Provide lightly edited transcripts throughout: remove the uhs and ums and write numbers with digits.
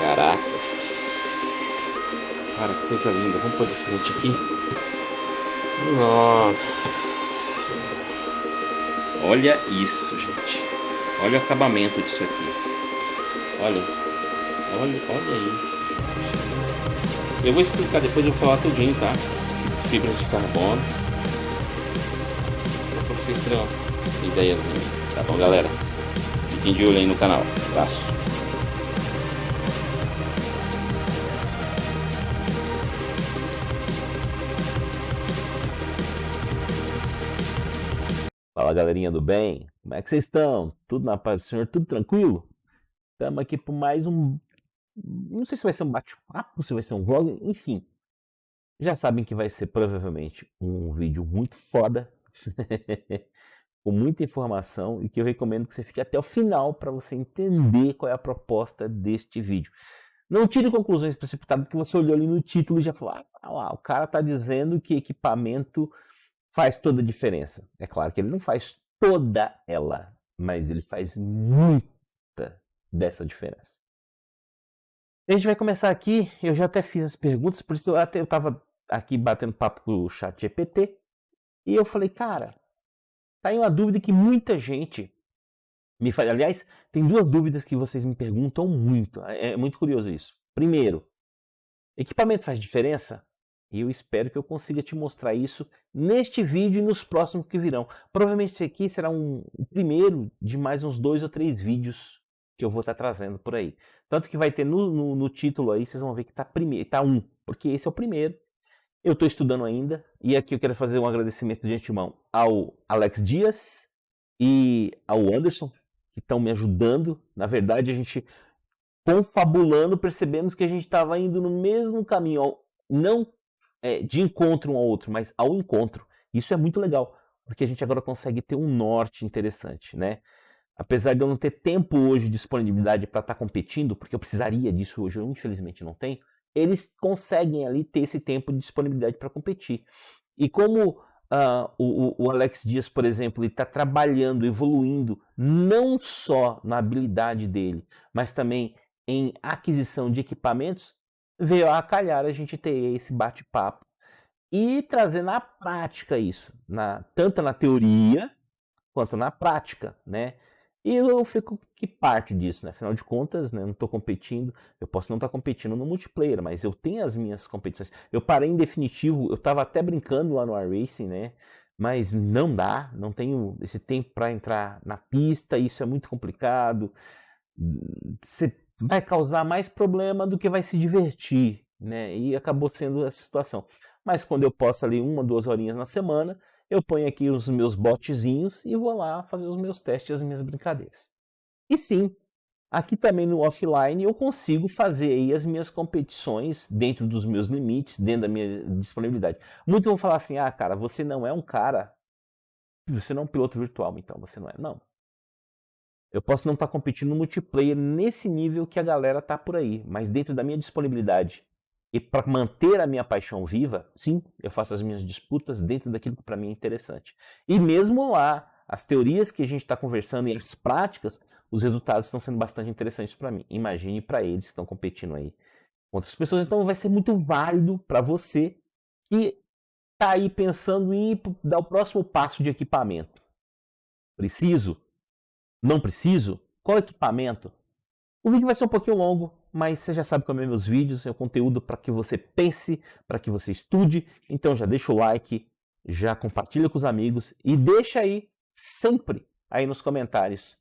Caracas. Cara, que coisa linda. Vamos pôr de frente aqui. Nossa. Olha isso, gente. Olha o acabamento disso aqui. Olha isso. Eu vou explicar depois, eu vou falar tudinho, tá? Fibras de carbono. Só pra vocês terem uma ideiazinha. Tá bom, galera? Fiquem de olho aí no canal. Abraço. Fala, galerinha do bem, como é que vocês estão? Tudo na paz do Senhor? Tudo tranquilo? Estamos aqui por mais um... Não sei se vai ser um bate-papo, se vai ser um vlog, enfim. Já sabem que vai ser provavelmente um vídeo muito foda, com muita informação, e que eu recomendo que você fique até o final para você entender qual é a proposta deste vídeo. Não tire conclusões precipitadas, porque você olhou ali no título e já falou, ah lá, o cara está dizendo que equipamento faz toda a diferença. É claro que ele não faz toda ela, mas ele faz muita dessa diferença. A gente vai começar aqui, eu já até fiz as perguntas, por isso eu estava aqui batendo papo com o chat GPT, e eu falei, cara, tá aí uma dúvida que muita gente me faz. Aliás, tem duas dúvidas que vocês me perguntam muito, é muito curioso isso. Primeiro, equipamento faz diferença? E eu espero que eu consiga te mostrar isso neste vídeo e nos próximos que virão. Provavelmente esse aqui será o primeiro de mais uns 2 ou 3 vídeos que eu vou estar trazendo por aí. Tanto que vai ter no título aí, vocês vão ver que está tá 1, porque esse é o primeiro. Eu estou estudando ainda, e aqui eu quero fazer um agradecimento de antemão ao Alex Dias e ao Anderson, que estão me ajudando. Na verdade, a gente, confabulando, percebemos que a gente estava indo no mesmo caminho, não de encontro um ao outro, mas ao encontro. Isso é muito legal, porque a gente agora consegue ter um norte interessante, né? Apesar de eu não ter tempo hoje, disponibilidade para estar competindo, porque eu precisaria disso hoje, eu infelizmente não tenho, eles conseguem ali ter esse tempo de disponibilidade para competir. E como o Alex Dias, por exemplo, ele está trabalhando, evoluindo, não só na habilidade dele, mas também em aquisição de equipamentos, veio a calhar a gente ter esse bate-papo e trazer na prática isso, tanto na teoria quanto na prática, né? E eu fico que parte disso, né? Afinal de contas, né, eu não estou competindo, eu posso não estar competindo no multiplayer, mas eu tenho as minhas competições. Eu parei em definitivo, eu estava até brincando lá no iRacing, né? Mas não dá, não tenho esse tempo para entrar na pista, isso é muito complicado. Você vai causar mais problema do que vai se divertir, né? E acabou sendo essa situação. Mas quando eu posso ali 1, 2 horinhas na semana, eu ponho aqui os meus botzinhos e vou lá fazer os meus testes, as minhas brincadeiras. E sim, aqui também no offline eu consigo fazer aí as minhas competições dentro dos meus limites, dentro da minha disponibilidade. Muitos vão falar assim, cara, você não é um cara, você não é um piloto virtual, então você não é. Não. Eu posso não estar competindo no multiplayer nesse nível que a galera tá por aí, mas dentro da minha disponibilidade e para manter a minha paixão viva, sim, eu faço as minhas disputas dentro daquilo que para mim é interessante. E mesmo lá, as teorias que a gente está conversando e as práticas, os resultados estão sendo bastante interessantes para mim. Imagine para eles que estão competindo aí com outras pessoas. Então vai ser muito válido para você que está aí pensando em dar o próximo passo de equipamento. Preciso? Não preciso? Qual equipamento? O vídeo vai ser um pouquinho longo, mas você já sabe como é meus vídeos, é o conteúdo para que você pense, para que você estude. Então já deixa o like, já compartilha com os amigos e deixa aí, sempre, aí nos comentários.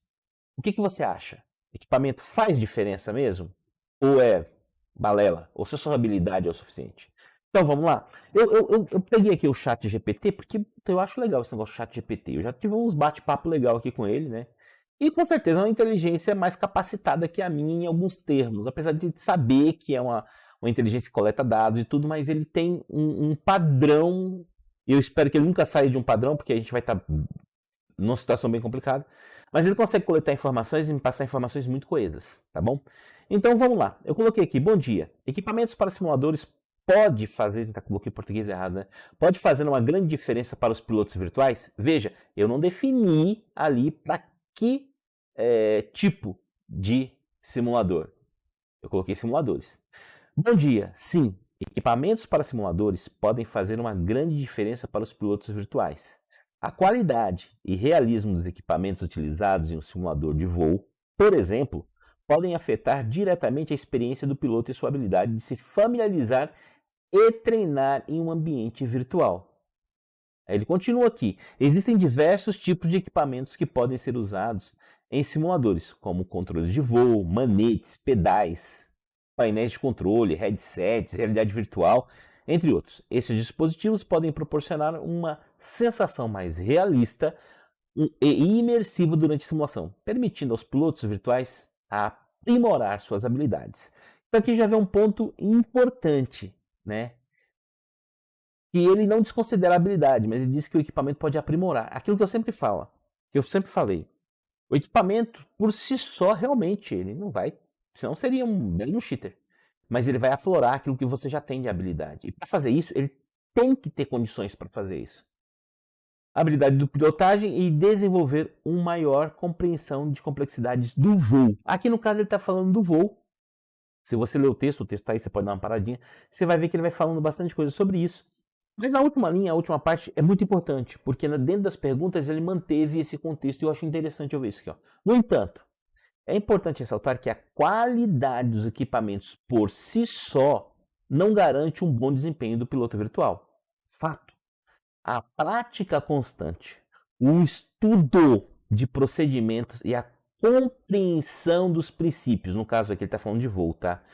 O que você acha? Equipamento faz diferença mesmo? Ou é balela? Ou se a sua habilidade é o suficiente? Então vamos lá. Eu peguei aqui o chat GPT porque eu acho legal esse negócio do chat GPT. Eu já tive uns bate-papo legal aqui com ele, né? E com certeza é uma inteligência mais capacitada que a minha em alguns termos, apesar de saber que é uma inteligência que coleta dados e tudo, mas ele tem um padrão, e eu espero que ele nunca saia de um padrão, porque a gente vai estar numa situação bem complicada, mas ele consegue coletar informações e me passar informações muito coesas, tá bom? Então vamos lá, eu coloquei aqui, bom dia, equipamentos para simuladores pode fazer, coloquei português errado, né? Pode fazer uma grande diferença para os pilotos virtuais? Veja, eu não defini ali para que tipo de simulador. Eu coloquei simuladores. Bom dia. Sim, equipamentos para simuladores podem fazer uma grande diferença para os pilotos virtuais. A qualidade e realismo dos equipamentos utilizados em um simulador de voo, por exemplo, podem afetar diretamente a experiência do piloto e sua habilidade de se familiarizar e treinar em um ambiente virtual. Ele continua aqui. Existem diversos tipos de equipamentos que podem ser usados em simuladores, como controles de voo, manetes, pedais, painéis de controle, headsets, realidade virtual, entre outros. Esses dispositivos podem proporcionar uma sensação mais realista e imersiva durante a simulação, permitindo aos pilotos virtuais aprimorar suas habilidades. Então aqui já vê um ponto importante, né? Que ele não desconsidera a habilidade, mas ele diz que o equipamento pode aprimorar. Aquilo que eu sempre falo, que eu sempre falei. O equipamento, por si só, realmente, ele não vai... Senão seria um belo cheater. Mas ele vai aflorar aquilo que você já tem de habilidade. E para fazer isso, ele tem que ter condições para fazer isso. A habilidade do pilotagem e desenvolver uma maior compreensão de complexidades do voo. Aqui no caso ele está falando do voo. Se você ler o texto está aí, você pode dar uma paradinha. Você vai ver que ele vai falando bastante coisa sobre isso. Mas na última linha, a última parte é muito importante, porque dentro das perguntas ele manteve esse contexto e eu acho interessante eu ver isso aqui. Ó. No entanto, é importante ressaltar que a qualidade dos equipamentos por si só não garante um bom desempenho do piloto virtual. Fato. A prática constante, o estudo de procedimentos e a compreensão dos princípios, no caso aqui ele está falando de voo, tá?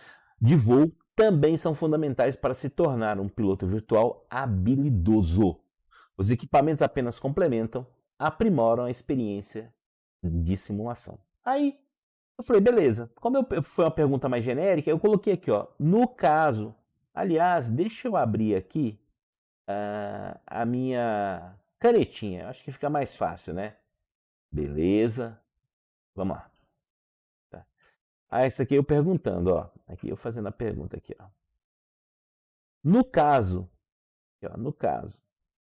De voo, também são fundamentais para se tornar um piloto virtual habilidoso. Os equipamentos apenas complementam, aprimoram a experiência de simulação. Aí, eu falei, beleza. Como foi uma pergunta mais genérica, eu coloquei aqui, ó. No caso, aliás, deixa eu abrir aqui a minha canetinha. Acho que fica mais fácil, né? Beleza. Vamos lá. Tá. Essa aqui eu perguntando, ó. Aqui eu fazendo a pergunta aqui, ó. No caso,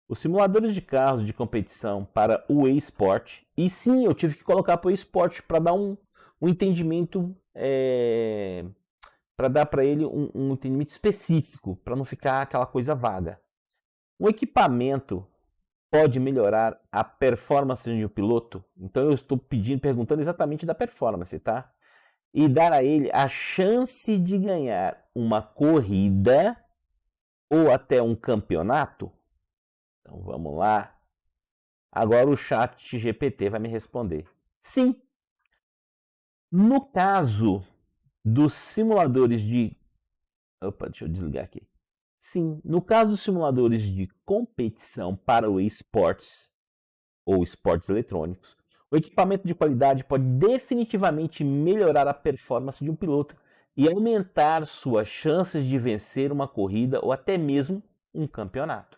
os simuladores de carros de competição para o eSport, e sim, eu tive que colocar para o eSport para dar um entendimento, para dar para ele um entendimento específico, para não ficar aquela coisa vaga. Um equipamento pode melhorar a performance de um piloto? Então eu estou perguntando exatamente da performance, tá? E dar a ele a chance de ganhar uma corrida ou até um campeonato? Então vamos lá. Agora o chat GPT vai me responder. Sim. No caso dos simuladores de... Opa, deixa eu desligar aqui. Sim, no caso dos simuladores de competição para o esportes ou esportes eletrônicos, o equipamento de qualidade pode definitivamente melhorar a performance de um piloto e aumentar suas chances de vencer uma corrida ou até mesmo um campeonato.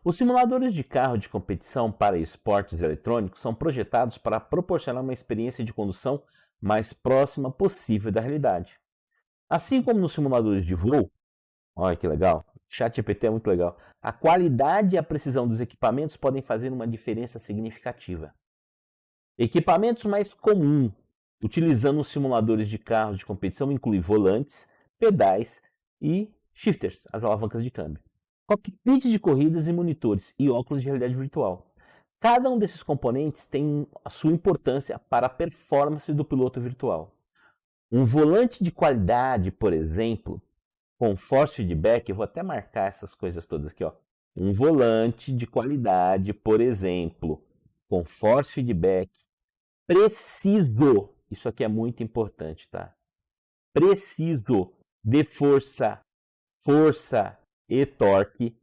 Os simuladores de carro de competição para esportes eletrônicos são projetados para proporcionar uma experiência de condução mais próxima possível da realidade. Assim como nos simuladores de voo, olha que legal, ChatGPT é muito legal. A qualidade e a precisão dos equipamentos podem fazer uma diferença significativa. Equipamentos mais comuns utilizando os simuladores de carro de competição incluem volantes, pedais e shifters, as alavancas de câmbio, cockpits de corridas e monitores e óculos de realidade virtual. Cada um desses componentes tem a sua importância para a performance do piloto virtual. Um volante de qualidade, por exemplo, com force feedback, eu vou até marcar essas coisas todas aqui, ó. Um volante de qualidade, por exemplo, com force feedback, preciso, isso aqui é muito importante, tá? Preciso de força e torque,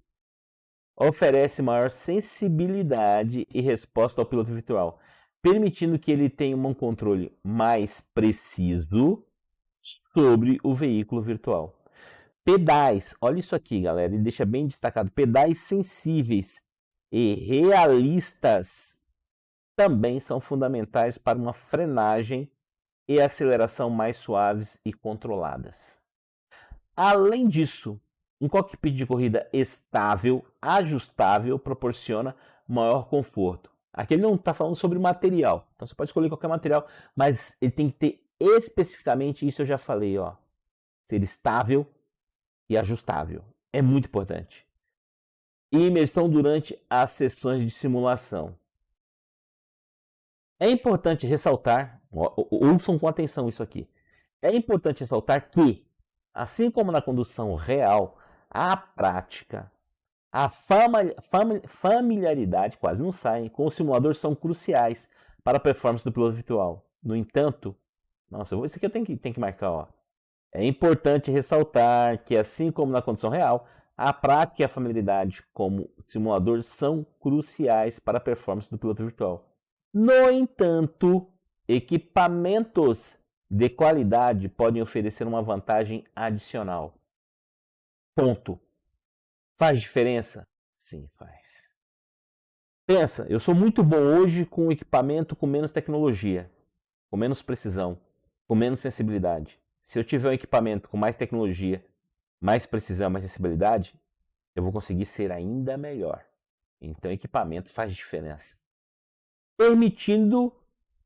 oferece maior sensibilidade e resposta ao piloto virtual, permitindo que ele tenha um controle mais preciso sobre o veículo virtual. Pedais, olha isso aqui, galera, ele deixa bem destacado. Pedais sensíveis e realistas também são fundamentais para uma frenagem e aceleração mais suaves e controladas. Além disso, um cockpit de corrida estável, ajustável, proporciona maior conforto. Aqui ele não está falando sobre material, então você pode escolher qualquer material, mas ele tem que ter especificamente, isso eu já falei, ó, ser estável e ajustável. É muito importante. E imersão durante as sessões de simulação. É importante ressaltar, ouçam com atenção isso aqui. É importante ressaltar que, assim como na condução real, a prática, a familiaridade, quase não sai, com o simulador são cruciais para a performance do piloto virtual. No entanto, nossa, isso aqui eu tenho que marcar, ó. É importante ressaltar que, assim como na condição real, a prática e a familiaridade como simulador são cruciais para a performance do piloto virtual. No entanto, equipamentos de qualidade podem oferecer uma vantagem adicional. Ponto. Faz diferença? Sim, faz. Pensa, eu sou muito bom hoje com um equipamento com menos tecnologia, com menos precisão, com menos sensibilidade. Se eu tiver um equipamento com mais tecnologia, mais precisão, mais sensibilidade, eu vou conseguir ser ainda melhor. Então, equipamento faz diferença. Permitindo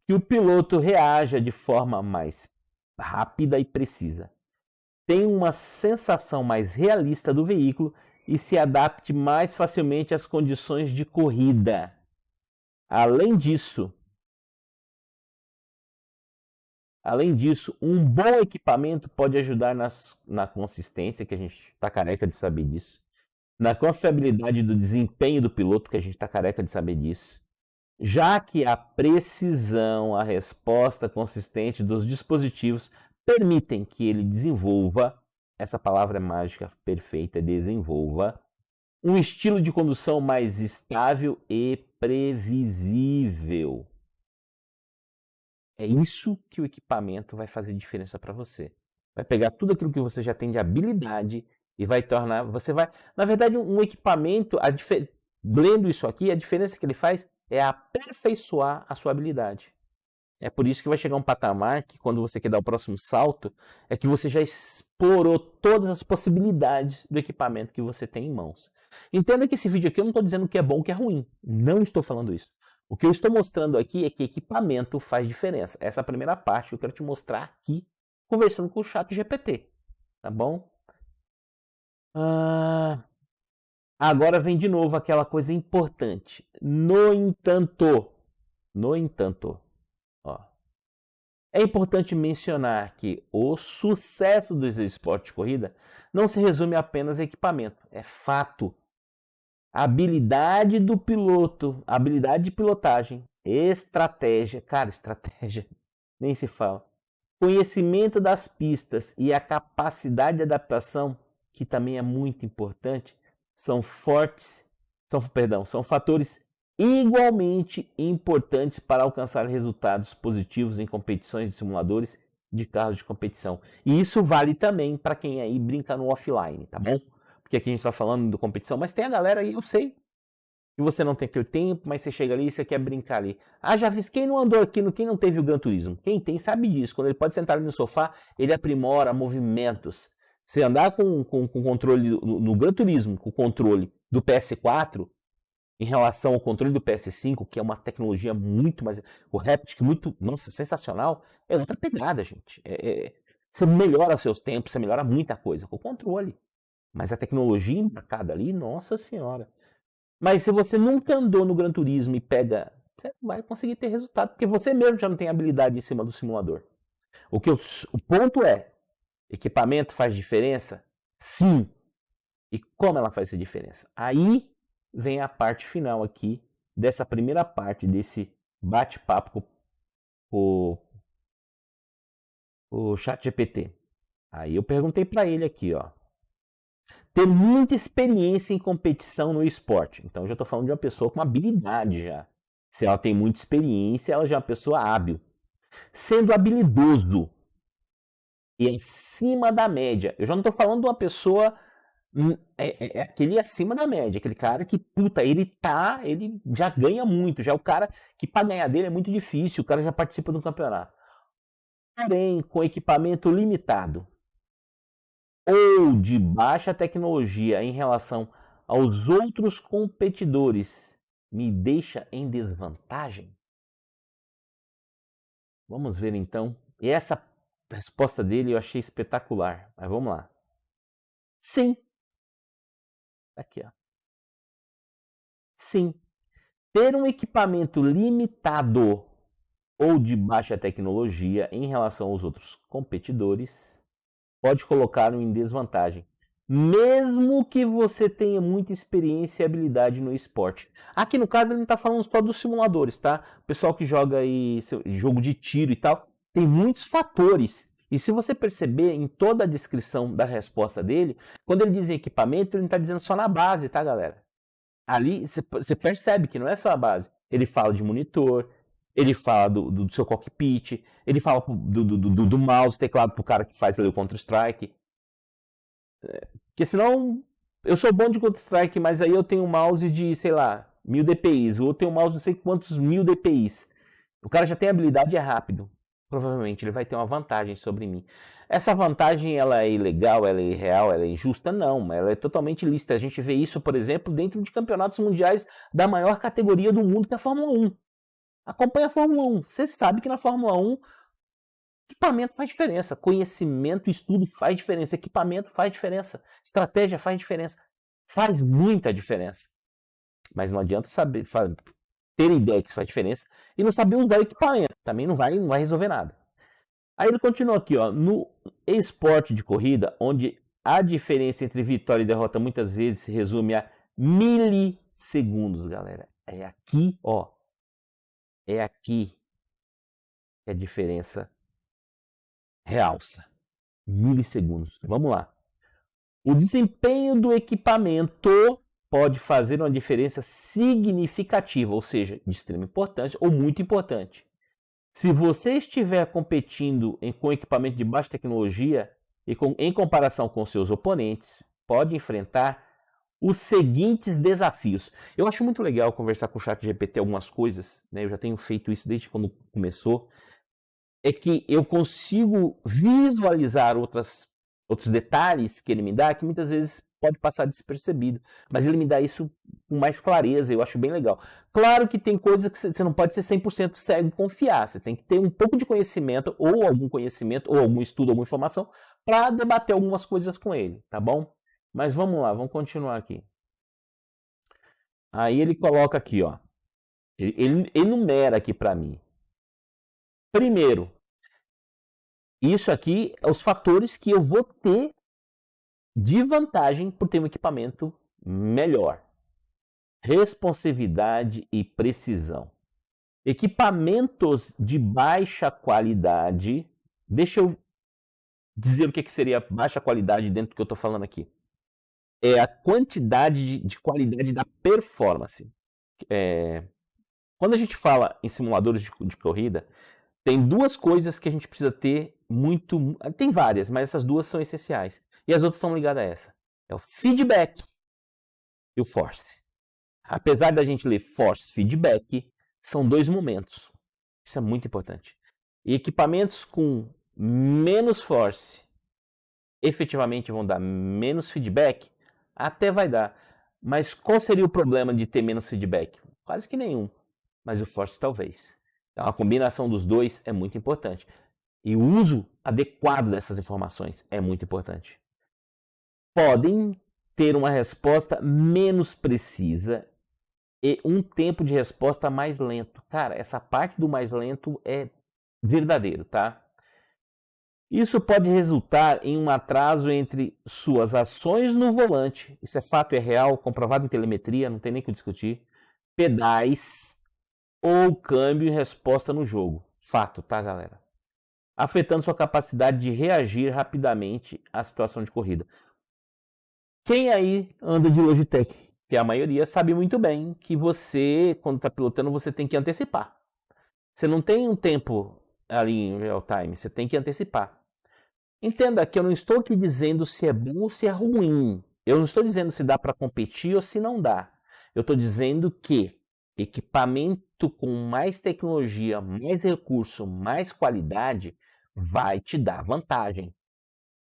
que o piloto reaja de forma mais rápida e precisa. Tenha uma sensação mais realista do veículo e se adapte mais facilmente às condições de corrida. Além disso, um bom equipamento pode ajudar na consistência, que a gente está careca de saber disso, na confiabilidade do desempenho do piloto, que a gente está careca de saber disso, já que a precisão, a resposta consistente dos dispositivos permitem que ele desenvolva, essa palavra é mágica perfeita, desenvolva, um estilo de condução mais estável e previsível. É isso que o equipamento vai fazer diferença para você. Vai pegar tudo aquilo que você já tem de habilidade e vai tornar, na verdade, um equipamento, lendo isso aqui, a diferença que ele faz é aperfeiçoar a sua habilidade. É por isso que vai chegar um patamar que, quando você quer dar o próximo salto, é que você já explorou todas as possibilidades do equipamento que você tem em mãos. Entenda que esse vídeo aqui eu não estou dizendo que é bom ou que é ruim. Não estou falando isso. O que eu estou mostrando aqui é que equipamento faz diferença. Essa é a primeira parte que eu quero te mostrar aqui, conversando com o ChatGPT. Tá bom? Agora vem de novo aquela coisa importante. No entanto, ó, é importante mencionar que o sucesso dos esportes de corrida não se resume apenas a equipamento. É fato. A habilidade do piloto, habilidade de pilotagem, estratégia, cara, estratégia, nem se fala. Conhecimento das pistas e a capacidade de adaptação, que também é muito importante, são fatores igualmente importantes para alcançar resultados positivos em competições de simuladores de carros de competição. E isso vale também para quem aí brinca no offline, tá bom? Porque aqui a gente está falando de competição, mas tem a galera aí, eu sei, que você não tem teu tempo, mas você chega ali e você quer brincar ali. Já fiz, quem não andou aqui, quem não teve o Gran Turismo? Quem tem sabe disso, quando ele pode sentar ali no sofá, ele aprimora movimentos. Se andar com controle no Gran Turismo, com o controle do PS4, em relação ao controle do PS5, que é uma tecnologia muito mais... O Haptic, muito... Nossa, sensacional. É outra pegada, gente. Você melhora seus tempos, você melhora muita coisa com o controle. Mas a tecnologia embarcada ali, nossa senhora. Mas se você nunca andou no Gran Turismo e pega... Você vai conseguir ter resultado, porque você mesmo já não tem habilidade em cima do simulador. O ponto é, equipamento faz diferença? Sim. E como ela faz essa diferença? Aí vem a parte final aqui, dessa primeira parte, desse bate-papo com o ChatGPT. Aí eu perguntei para ele aqui, ó. Ter muita experiência em competição no esporte. Então eu já estou falando de uma pessoa com habilidade já. Se ela tem muita experiência, ela já é uma pessoa hábil. Sendo habilidoso e acima da média. Eu já não estou falando de uma pessoa... aquele acima da média, aquele cara que, puta, ele já ganha muito, já é o cara que para ganhar dele é muito difícil, o cara já participa do campeonato. Porém, com equipamento limitado ou de baixa tecnologia em relação aos outros competidores, me deixa em desvantagem? Vamos ver então E essa resposta dele eu achei espetacular. Mas vamos lá. Sim. Aqui, ó. Sim. Ter um equipamento limitado ou de baixa tecnologia em relação aos outros competidores pode colocá-lo em desvantagem, mesmo que você tenha muita experiência e habilidade no esporte. Aqui no caso ele não está falando só dos simuladores, tá? O pessoal que joga aí jogo de tiro e tal, tem muitos fatores. E se você perceber em toda a descrição da resposta dele, quando ele diz em equipamento, ele não está dizendo só na base, tá, galera? Ali você percebe que não é só a base. Ele fala de monitor, ele fala do seu cockpit, ele fala do mouse, teclado pro cara que faz ali o Counter-Strike. Porque senão, eu sou bom de Counter-Strike, mas aí eu tenho um mouse de, sei lá, 1000 dpi, ou eu tenho um mouse de não sei quantos 1000 dpi. O cara já tem habilidade e é rápido. Provavelmente ele vai ter uma vantagem sobre mim. Essa vantagem, ela é ilegal, ela é irreal, ela é injusta? Não, ela é totalmente lícita. A gente vê isso, por exemplo, dentro de campeonatos mundiais da maior categoria do mundo, que é a Fórmula 1. Acompanha a Fórmula 1. Você sabe que na Fórmula 1, equipamento faz diferença. Conhecimento, estudo faz diferença. Equipamento faz diferença. Estratégia faz diferença. Faz muita diferença. Mas não adianta saber... ter ideia que isso faz diferença e não saber usar o equipamento. Também não vai resolver nada. Aí ele continua aqui, ó, no esporte de corrida, onde a diferença entre vitória e derrota muitas vezes se resume a milissegundos, galera. É aqui, ó. É aqui que a diferença realça. Milissegundos. Vamos lá. O desempenho do equipamento pode fazer uma diferença significativa, ou seja, de extrema importância ou muito importante. Se você estiver competindo com equipamento de baixa tecnologia e em comparação com seus oponentes, pode enfrentar os seguintes desafios. Eu acho muito legal conversar com o ChatGPT algumas coisas, né? Eu já tenho feito isso desde quando começou. É que eu consigo visualizar outros detalhes que ele me dá, que muitas vezes pode passar despercebido, mas ele me dá isso com mais clareza, eu acho bem legal. Claro que tem coisas que você não pode ser 100% cego e confiar, você tem que ter um pouco de conhecimento, ou algum estudo, alguma informação, para debater algumas coisas com ele, tá bom? Mas vamos lá, vamos continuar aqui. Aí ele coloca aqui, ó, ele enumera aqui para mim. Primeiro, isso aqui é os fatores que eu vou ter de vantagem por ter um equipamento melhor. Responsividade e precisão. Equipamentos de baixa qualidade. Deixa eu dizer o que seria baixa qualidade dentro do que eu estou falando aqui. É a quantidade de qualidade da performance. Quando a gente fala em simuladores de corrida, tem duas coisas que a gente precisa ter muito... Tem várias, mas essas duas são essenciais. E as outras estão ligadas a essa. É o feedback e o force. Apesar da gente ler force, feedback, são dois momentos. Isso é muito importante. E equipamentos com menos force efetivamente vão dar menos feedback? Até vai dar. Mas qual seria o problema de ter menos feedback? Quase que nenhum. Mas o force talvez. Então a combinação dos dois é muito importante. E o uso adequado dessas informações é muito importante. Podem ter uma resposta menos precisa e um tempo de resposta mais lento. Cara, essa parte do mais lento é verdadeiro, tá? Isso pode resultar em um atraso entre suas ações no volante, isso é fato, é real, comprovado em telemetria, não tem nem o que discutir, pedais ou câmbio e resposta no jogo. Fato, tá, galera? Afetando sua capacidade de reagir rapidamente à situação de corrida. Quem aí anda de Logitech, que a maioria sabe muito bem que você, quando está pilotando, você tem que antecipar. Você não tem um tempo ali em real time, você tem que antecipar. Entenda que eu não estou aqui dizendo se é bom ou se é ruim. Eu não estou dizendo se dá para competir ou se não dá. Eu estou dizendo que equipamento com mais tecnologia, mais recurso, mais qualidade vai te dar vantagem.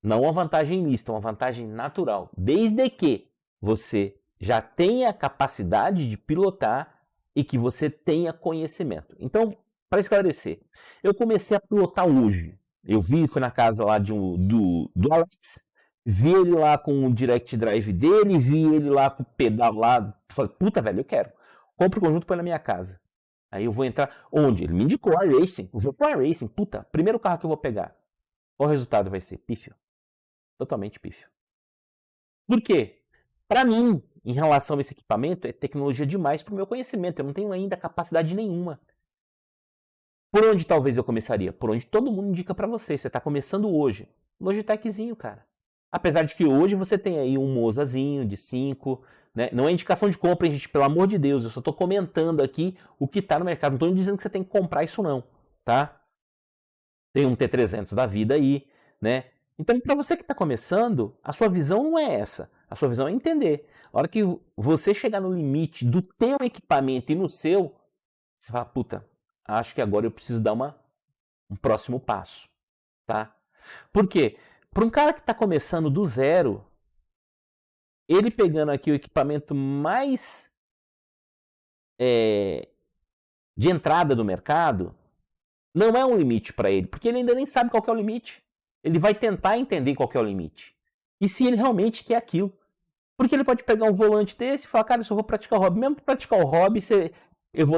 Não uma vantagem lícita, uma vantagem natural. Desde que você já tenha a capacidade de pilotar e que você tenha conhecimento. Então, para esclarecer, eu comecei a pilotar hoje. Eu vi, fui na casa lá do Alex, vi ele lá com o Direct Drive dele, vi ele lá com o pedal lá. Falei, puta, velho, eu quero. Compre o conjunto, põe na minha casa. Aí eu vou entrar. Onde? Ele me indicou a Racing. Eu vou para a Racing. Puta, primeiro carro que eu vou pegar. Qual o resultado vai ser? Pífio. Totalmente pífio. Por quê? Para mim, em relação a esse equipamento, é tecnologia demais para o meu conhecimento. Eu não tenho ainda capacidade nenhuma. Por onde talvez eu começaria? Por onde todo mundo indica para você. Você está começando hoje. Logitechzinho, cara. Apesar de que hoje você tem aí um Mozazinho de 5, né? Não é indicação de compra, gente, pelo amor de Deus. Eu só estou comentando aqui o que está no mercado. Não estou dizendo que você tem que comprar isso não, tá? Tem um T300 da vida aí, né? Então, para você que está começando, a sua visão não é essa. A sua visão é entender. A hora que você chegar no limite do teu equipamento e no seu, você fala, puta, acho que agora eu preciso dar um próximo passo, tá? Por quê? Para um cara que está começando do zero, ele pegando aqui o equipamento mais de entrada do mercado, não é um limite para ele, porque ele ainda nem sabe qual que é o limite. Ele vai tentar entender qual que é o limite. E se ele realmente quer aquilo. Porque ele pode pegar um volante desse e falar, cara, eu só vou praticar o hobby. Mesmo para praticar o hobby, eu vou...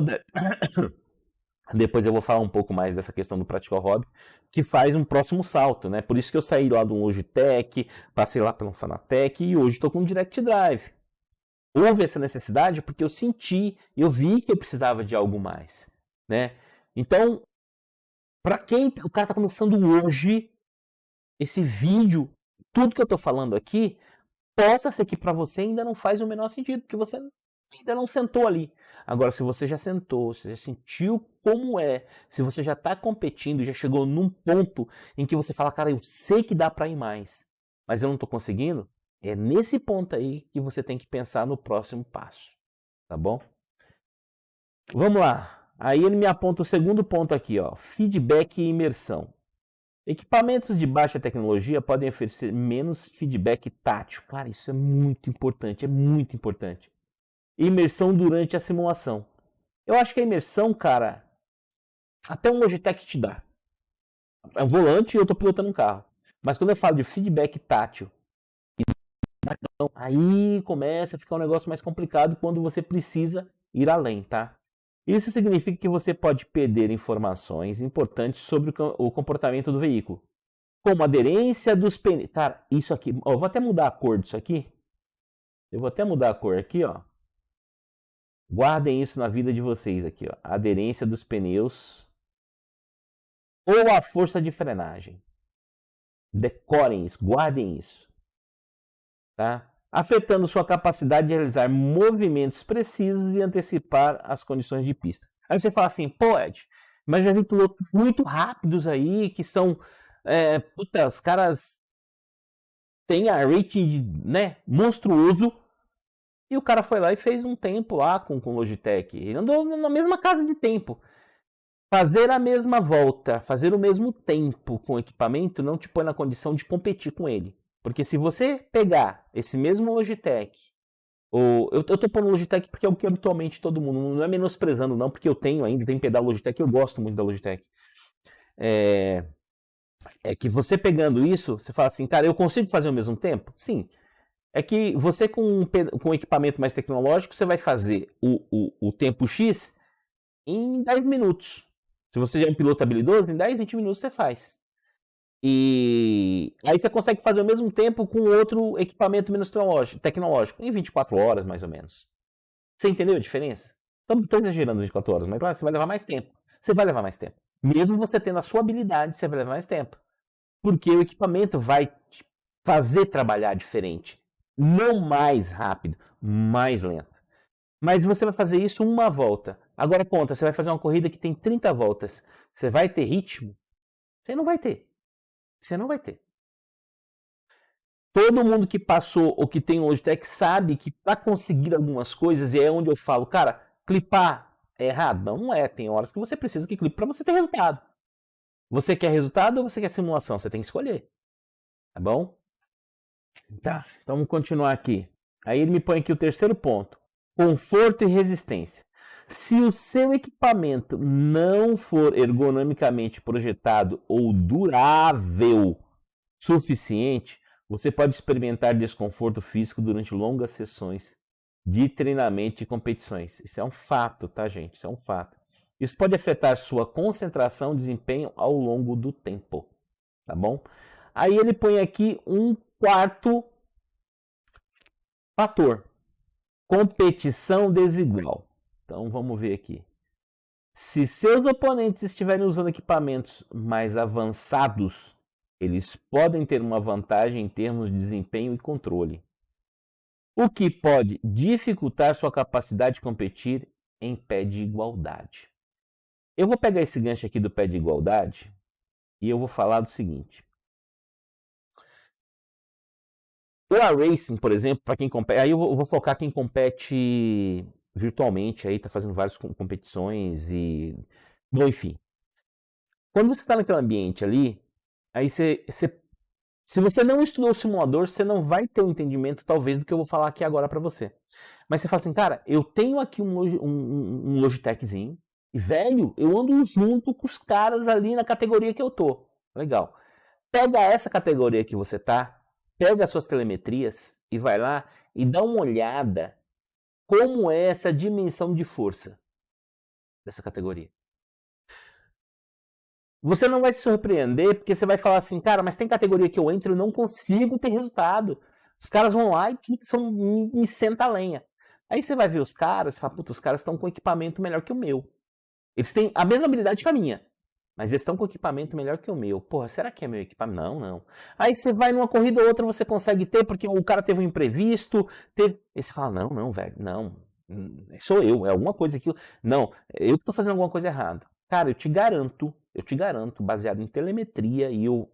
Depois eu vou falar um pouco mais dessa questão do praticar o hobby, que faz um próximo salto, né? Por isso que eu saí lá do Logitech, passei lá pelo Fanatec e hoje estou com um Direct Drive. Houve essa necessidade porque eu senti, eu vi que eu precisava de algo mais, né? Então, para quem o cara está começando hoje, esse vídeo, tudo que eu estou falando aqui, possa ser que para você ainda não faz o menor sentido, porque você ainda não sentou ali. Agora, se você já sentou, se já sentiu como é, se você já está competindo, já chegou num ponto em que você fala, cara, eu sei que dá para ir mais, mas eu não estou conseguindo, é nesse ponto aí que você tem que pensar no próximo passo, tá bom? Vamos lá. Aí ele me aponta o segundo ponto aqui, ó, feedback e imersão. Equipamentos de baixa tecnologia podem oferecer menos feedback tátil. Cara, isso é muito importante, é muito importante. Imersão durante a simulação. Eu acho que a imersão, cara, até um Logitech te dá. É um volante e eu tô pilotando um carro. Mas quando eu falo de feedback tátil, aí começa a ficar um negócio mais complicado quando você precisa ir além, tá? Isso significa que você pode perder informações importantes sobre o comportamento do veículo, como a aderência dos pneus. Cara, isso aqui, ó, eu vou até mudar a cor disso aqui. Eu vou até mudar a cor aqui, ó. Guardem isso na vida de vocês aqui, ó. A aderência dos pneus ou a força de frenagem. Decorem isso, guardem isso. Tá? Afetando sua capacidade de realizar movimentos precisos e antecipar as condições de pista. Aí você fala assim, pô, Ed, mas já vi pilotos muito rápidos aí, que são, puta, os caras têm a rating, né, monstruoso, e o cara foi lá e fez um tempo lá com o Logitech. Ele andou na mesma casa de tempo. Fazer a mesma volta, fazer o mesmo tempo com o equipamento não te põe na condição de competir com ele. Porque se você pegar esse mesmo Logitech, eu tô pondo Logitech porque é o que habitualmente todo mundo, não é menosprezando não, porque eu tenho pedal Logitech, eu gosto muito da Logitech. É que você pegando isso, você fala assim, cara, eu consigo fazer ao mesmo tempo? Sim. É que você com um equipamento mais tecnológico, você vai fazer o tempo X em 10 minutos. Se você já é um piloto habilidoso, em 10, 20 minutos você faz. E aí você consegue fazer ao mesmo tempo com outro equipamento menos tecnológico, em 24 horas mais ou menos. Você entendeu a diferença? Estou exagerando 24 horas, mas claro, você vai levar mais tempo. Você vai levar mais tempo. Mesmo você tendo a sua habilidade, você vai levar mais tempo. Porque o equipamento vai te fazer trabalhar diferente. Não mais rápido, mais lento. Mas você vai fazer isso uma volta. Agora conta, você vai fazer uma corrida que tem 30 voltas. Você vai ter ritmo? Você não vai ter. Você não vai ter. Todo mundo que passou ou que tem o Logitech sabe que para conseguir algumas coisas, e é onde eu falo, cara, clipar é errado? Não, não é. Tem horas que você precisa que clipe para você ter resultado. Você quer resultado ou você quer simulação? Você tem que escolher. Tá bom? Tá, então vamos continuar aqui. Aí ele me põe aqui o terceiro ponto. Conforto e resistência. Se o seu equipamento não for ergonomicamente projetado ou durável suficiente, você pode experimentar desconforto físico durante longas sessões de treinamento e competições. Isso é um fato, tá, gente? Isso é um fato. Isso pode afetar sua concentração e desempenho ao longo do tempo, tá bom? Aí ele põe aqui um quarto fator: competição desigual. Então vamos ver aqui. Se seus oponentes estiverem usando equipamentos mais avançados, eles podem ter uma vantagem em termos de desempenho e controle, o que pode dificultar sua capacidade de competir em pé de igualdade. Eu vou pegar esse gancho aqui do pé de igualdade e eu vou falar do seguinte. O iRacing, por exemplo, para quem compete, aí eu vou focar quem compete virtualmente, aí tá fazendo várias competições e... Bom, enfim. Quando você está naquele ambiente ali, aí se você não estudou o simulador, você não vai ter um entendimento, talvez, do que eu vou falar aqui agora para você. Mas você fala assim, cara, eu tenho aqui um Logitechzinho, e, velho, eu ando junto com os caras ali na categoria que eu tô. Legal. Pega essa categoria que você tá, pega as suas telemetrias e vai lá e dá uma olhada como é essa dimensão de força dessa categoria. Você não vai se surpreender porque você vai falar assim, cara, mas tem categoria que eu entro e não consigo ter resultado. Os caras vão lá e me senta a lenha. Aí você vai ver os caras e fala, puta, os caras estão com equipamento melhor que o meu. Eles têm a mesma habilidade que a minha, mas eles estão com equipamento melhor que o meu. Porra, será que é meu equipamento? Não, não. Aí você vai numa corrida ou outra, você consegue ter, porque o cara teve um imprevisto. Aí você fala, não, velho, não. Sou eu, é alguma coisa que... Não, eu que tô fazendo alguma coisa errada. Cara, eu te garanto, baseado em telemetria, e eu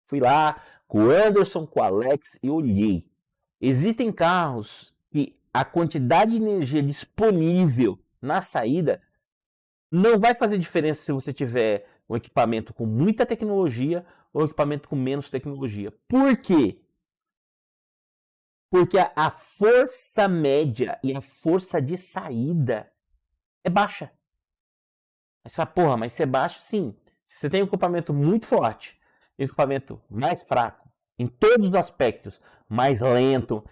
fui lá com o Anderson, com o Alex, e olhei. Existem carros que a quantidade de energia disponível na saída não vai fazer diferença se você tiver um equipamento com muita tecnologia ou um equipamento com menos tecnologia. Por quê? Porque a força média e a força de saída é baixa. Aí você fala, porra, mas se é baixa, sim. Se você tem um equipamento muito forte, um equipamento mais fraco, em todos os aspectos, mais lento,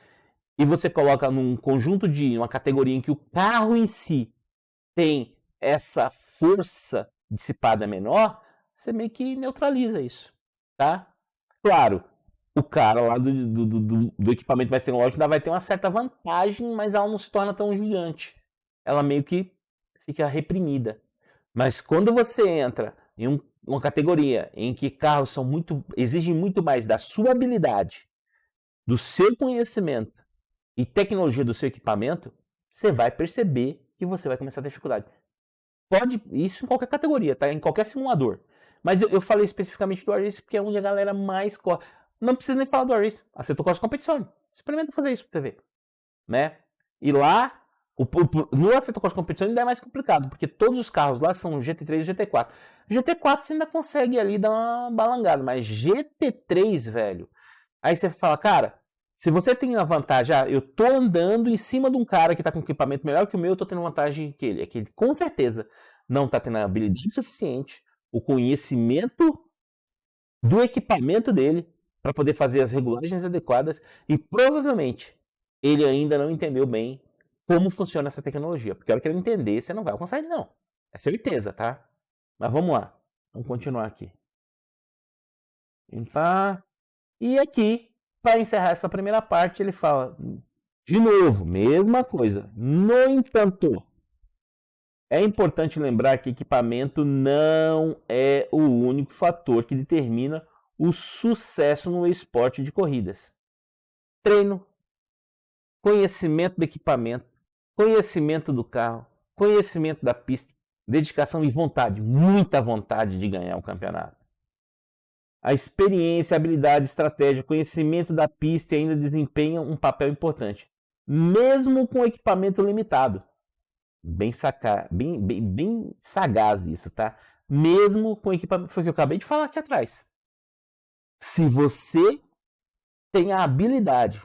e você coloca num conjunto uma categoria em que o carro em si tem essa força dissipada menor, você meio que neutraliza isso, tá? Claro, o cara lá do equipamento mais tecnológico ainda vai ter uma certa vantagem, mas ela não se torna tão gigante. Ela meio que fica reprimida. Mas quando você entra em uma categoria em que carros exigem muito mais da sua habilidade, do seu conhecimento e tecnologia do seu equipamento, você vai perceber que você vai começar a ter dificuldade. Pode, isso em qualquer categoria, tá? Em qualquer simulador. Mas eu falei especificamente do iRacing porque é onde a galera mais corre. Não precisa nem falar do iRacing. Aceita o Cross Competition. Experimenta fazer isso pra você ver. Né? E lá, no Aceto Cross Competition ainda é mais complicado, porque todos os carros lá são GT3 e GT4. GT4 você ainda consegue ali dar uma balangada, mas GT3, velho. Aí você fala, cara, se você tem uma vantagem, eu tô andando em cima de um cara que tá com equipamento melhor que o meu, eu tô tendo vantagem que ele. É que ele com certeza não tá tendo a habilidade suficiente, o conhecimento do equipamento dele para poder fazer as regulagens adequadas e provavelmente ele ainda não entendeu bem como funciona essa tecnologia. Porque a hora que ele entender, você não vai alcançar ele, não. É certeza, tá? Mas vamos lá. Vamos continuar aqui. E aqui, para encerrar essa primeira parte, ele fala, de novo, mesma coisa. No entanto, é importante lembrar que equipamento não é o único fator que determina o sucesso no esporte de corridas. Treino, conhecimento do equipamento, conhecimento do carro, conhecimento da pista, dedicação e vontade, muita vontade de ganhar o campeonato. A experiência, habilidade, estratégia, conhecimento da pista ainda desempenham um papel importante, mesmo com equipamento limitado. Bem sagaz isso, tá? Mesmo com equipamento, foi o que eu acabei de falar aqui atrás. Se você tem a habilidade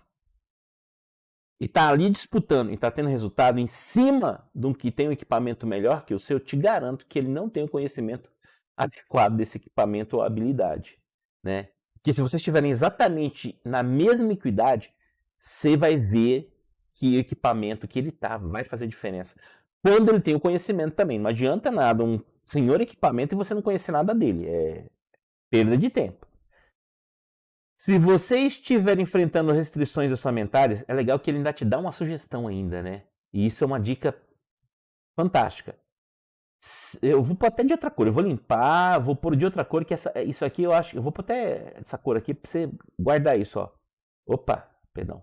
e está ali disputando e está tendo resultado em cima de um que tem um equipamento melhor que o seu, te garanto que ele não tem o conhecimento adequado desse equipamento ou habilidade, né? Porque se vocês estiverem exatamente na mesma equidade, você vai ver que o equipamento que ele tá vai fazer diferença. Quando ele tem o conhecimento também. Não adianta nada um senhor equipamento e você não conhecer nada dele. É perda de tempo. Se você estiver enfrentando restrições orçamentárias, é legal que ele ainda te dá uma sugestão ainda, né? E isso é uma dica fantástica. Eu vou pôr até de outra cor, eu vou limpar, vou pôr de outra cor, que isso aqui eu acho, eu vou pôr até essa cor aqui pra você guardar isso, ó. Opa, perdão.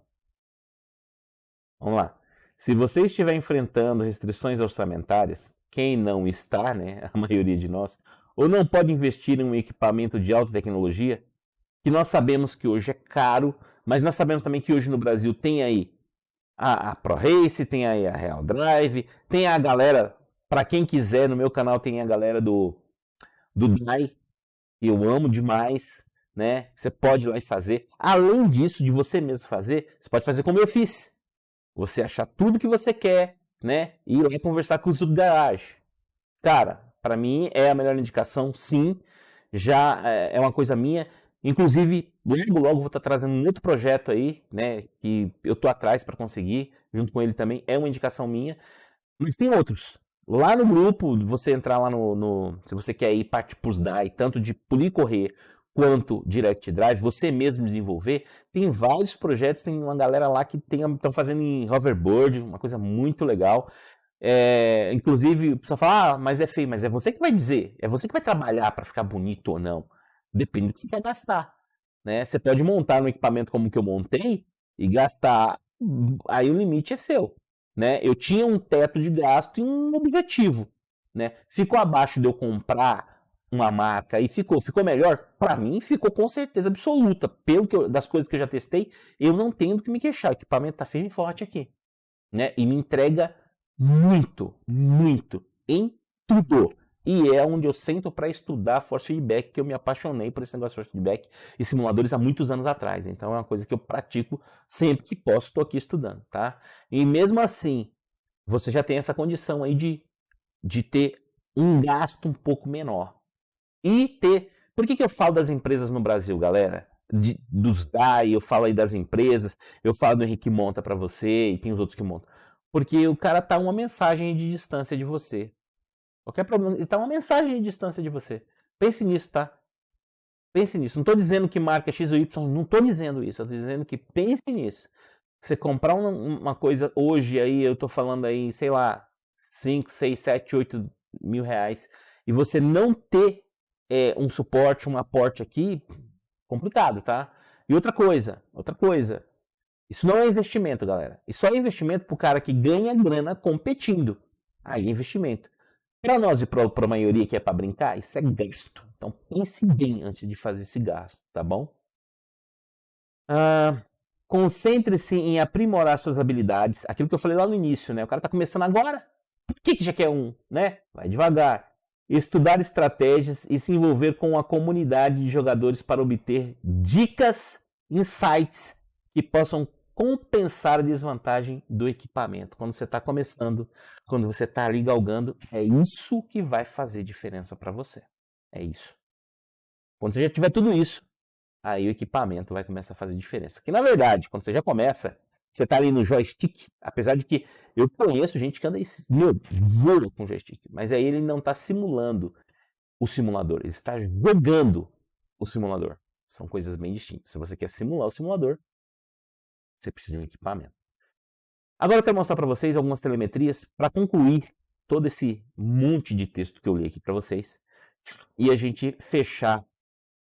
Vamos lá. Se você estiver enfrentando restrições orçamentárias, quem não está, né, a maioria de nós, ou não pode investir em um equipamento de alta tecnologia, que nós sabemos que hoje é caro, mas nós sabemos também que hoje no Brasil tem aí a ProRace, tem aí a Real Drive, tem a galera, para quem quiser, no meu canal tem a galera do DAI, que eu amo demais, né? Você pode ir lá e fazer. Além disso, de você mesmo fazer, você pode fazer como eu fiz. Você achar tudo que você quer, né? E ir lá conversar com os do garagem. Cara, para mim é a melhor indicação, sim. Já é uma coisa minha. Inclusive, logo vou estar trazendo um outro projeto aí, né? Que eu tô atrás para conseguir, junto com ele também. É uma indicação minha. Mas tem outros. Lá no grupo, você entrar lá se você quer ir partir para os DAI, tanto de polir correr quanto Direct Drive, você mesmo desenvolver, tem vários projetos, tem uma galera lá que estão fazendo em hoverboard, uma coisa muito legal. Inclusive, o pessoal fala, mas é feio, mas é você que vai dizer, é você que vai trabalhar para ficar bonito ou não. Depende do que você quer gastar, né? Você pode montar um equipamento como o que eu montei e gastar, aí o limite é seu, né? Eu tinha um teto de gasto e um objetivo, né? Ficou abaixo de eu comprar uma marca e ficou melhor? Para mim ficou com certeza absoluta, das coisas que eu já testei, eu não tenho do que me queixar, o equipamento tá firme e forte aqui, né? E me entrega muito em tudo. E é onde eu sento para estudar force feedback, que eu me apaixonei por esse negócio de force feedback e simuladores há muitos anos atrás. Então é uma coisa que eu pratico sempre que posso, estou aqui estudando, tá? E mesmo assim, você já tem essa condição aí de ter um gasto um pouco menor. E ter... Por que eu falo das empresas no Brasil, galera? Dos DAI, eu falo aí das empresas, eu falo do Henrique Monta para você e tem os outros que montam. Porque o cara tá uma mensagem de distância de você. Qualquer problema, ele tá uma mensagem de distância de você. Pense nisso, tá? Pense nisso. Não tô dizendo que marca X ou Y, não tô dizendo isso. Eu tô dizendo que pense nisso. Você comprar uma coisa hoje aí, eu tô falando aí, sei lá, 5, 6, 7, 8 mil reais, e você não ter um suporte, um aporte aqui, complicado, tá? E outra coisa, isso não é investimento, galera. Isso só é investimento pro cara que ganha grana competindo. Aí é investimento. Para nós e para a maioria que é para brincar, isso é gasto. Então pense bem antes de fazer esse gasto, tá bom? Concentre-se em aprimorar suas habilidades. Aquilo que eu falei lá no início, né? O cara tá começando agora. Por que já quer um, né? Vai devagar. Estudar estratégias e se envolver com a comunidade de jogadores para obter dicas, insights que possam compensar a desvantagem do equipamento. Quando você está começando, quando você está ali galgando, é isso que vai fazer diferença para você. É isso. Quando você já tiver tudo isso, aí o equipamento vai começar a fazer diferença. Que na verdade, quando você já começa, você está ali no joystick, apesar de que eu conheço gente que anda voa com joystick, mas aí ele não está simulando o simulador, ele está jogando o simulador. São coisas bem distintas. Se você quer simular o simulador, você precisa de um equipamento. Agora eu quero mostrar para vocês algumas telemetrias para concluir todo esse monte de texto que eu li aqui para vocês e a gente fechar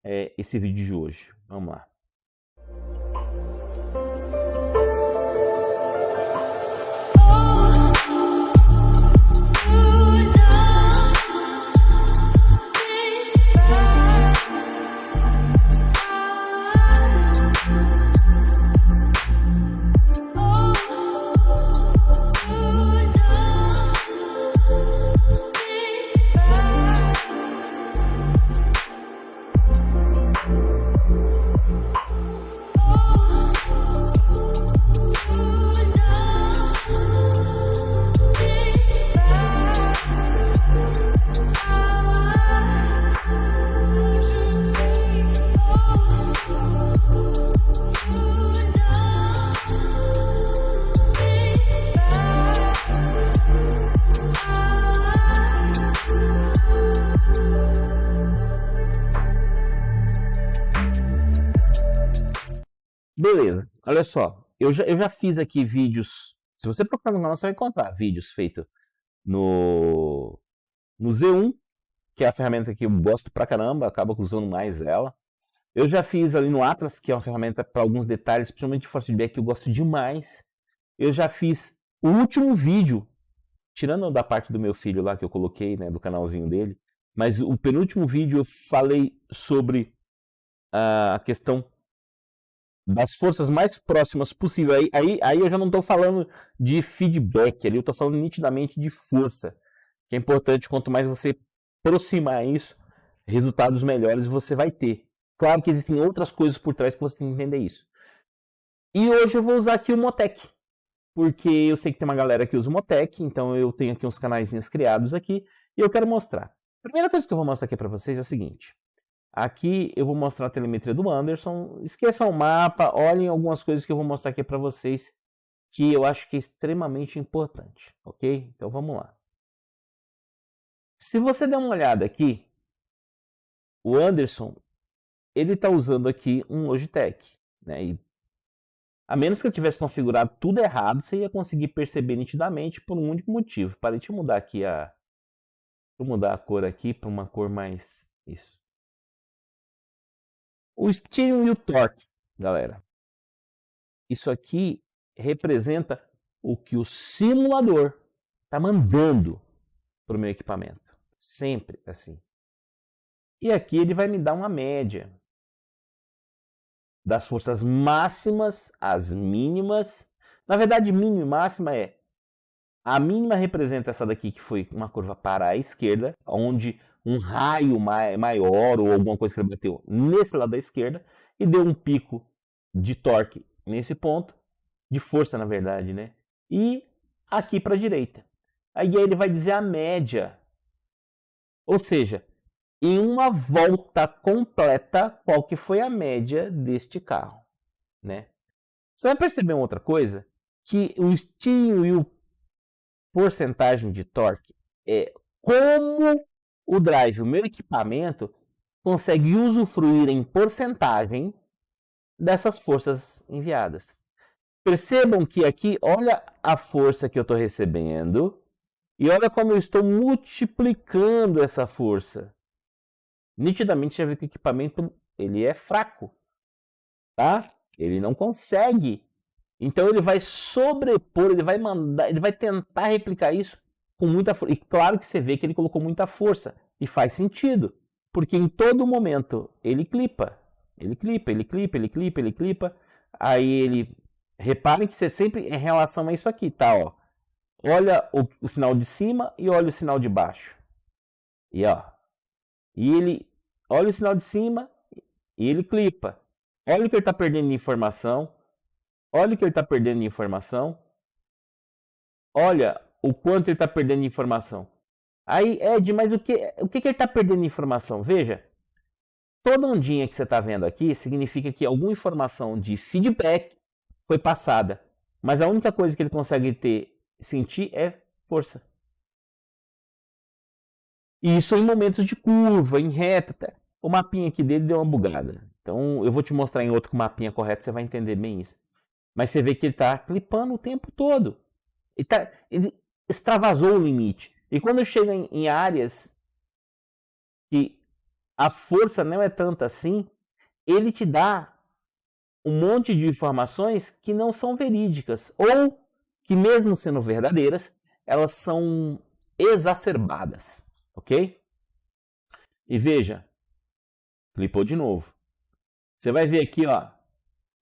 esse vídeo de hoje. Vamos lá. Beleza, olha só. Eu já fiz aqui vídeos. Se você procurar no canal, você vai encontrar vídeos feitos no Z1, que é a ferramenta que eu gosto pra caramba, acabo usando mais ela. Eu já fiz ali no Atlas, que é uma ferramenta para alguns detalhes, principalmente de force feedback, que eu gosto demais. Eu já fiz o último vídeo, tirando da parte do meu filho lá que eu coloquei, né, do canalzinho dele, mas o penúltimo vídeo eu falei sobre a questão das forças mais próximas possível. Aí eu já não estou falando de feedback, ali eu estou falando nitidamente de força, que é importante, quanto mais você aproximar isso, resultados melhores você vai ter. Claro que existem outras coisas por trás que você tem que entender isso. E hoje eu vou usar aqui o Motec, porque eu sei que tem uma galera que usa o Motec, então eu tenho aqui uns canaizinhos criados aqui, e eu quero mostrar. A primeira coisa que eu vou mostrar aqui para vocês é o seguinte. Aqui eu vou mostrar a telemetria do Anderson. Esqueçam o mapa, olhem algumas coisas que eu vou mostrar aqui para vocês, que eu acho que é extremamente importante, ok? Então vamos lá. Se você der uma olhada aqui, o Anderson, ele está usando aqui um Logitech, né? E a menos que eu tivesse configurado tudo errado, você ia conseguir perceber nitidamente por um único motivo. Para deixa eu mudar aqui vou mudar a cor aqui para uma cor mais isso. O steering e o torque, galera. Isso aqui representa o que o simulador está mandando para o meu equipamento. Sempre assim. E aqui ele vai me dar uma média das forças máximas às mínimas. Na verdade, mínima e máxima é... A mínima representa essa daqui, que foi uma curva para a esquerda, onde um raio maior ou alguma coisa que ele bateu nesse lado da esquerda e deu um pico de torque nesse ponto, de força na verdade, né? E aqui para a direita. Aí ele vai dizer a média. Ou seja, em uma volta completa, qual que foi a média deste carro, né? Você vai perceber uma outra coisa, que o estilo e o porcentagem de torque é como o drive, o meu equipamento, consegue usufruir em porcentagem dessas forças enviadas. Percebam que aqui, olha a força que eu estou recebendo e olha como eu estou multiplicando essa força. Nitidamente já vê que o equipamento ele é fraco, tá? Ele não consegue. Então ele vai sobrepor, ele vai mandar, ele vai tentar replicar isso com muita força. E claro que você vê que ele colocou muita força. E faz sentido. Porque em todo momento ele clipa. Ele clipa, ele clipa, ele clipa, ele clipa. Aí ele... Reparem que você sempre em relação a isso aqui, tá? Ó. Olha o sinal de cima e olha o sinal de baixo. E ó. E ele... Olha o sinal de cima e ele clipa. Olha o que ele está perdendo de informação. Olha o que ele está perdendo de informação. Olha o quanto ele está perdendo de informação. Aí, Ed, mas o que ele está perdendo de informação? Veja, toda ondinha que você está vendo aqui significa que alguma informação de feedback foi passada. Mas a única coisa que ele consegue sentir é força. E isso em momentos de curva, em reta. O mapinha aqui dele deu uma bugada. Então eu vou te mostrar em outro com o mapinha correto, você vai entender bem isso. Mas você vê que ele está clipando o tempo todo. Ele extravasou o limite. E quando chega em áreas que a força não é tanta assim, ele te dá um monte de informações que não são verídicas. Ou que mesmo sendo verdadeiras, elas são exacerbadas. Ok? E veja, clipou de novo. Você vai ver aqui, ó,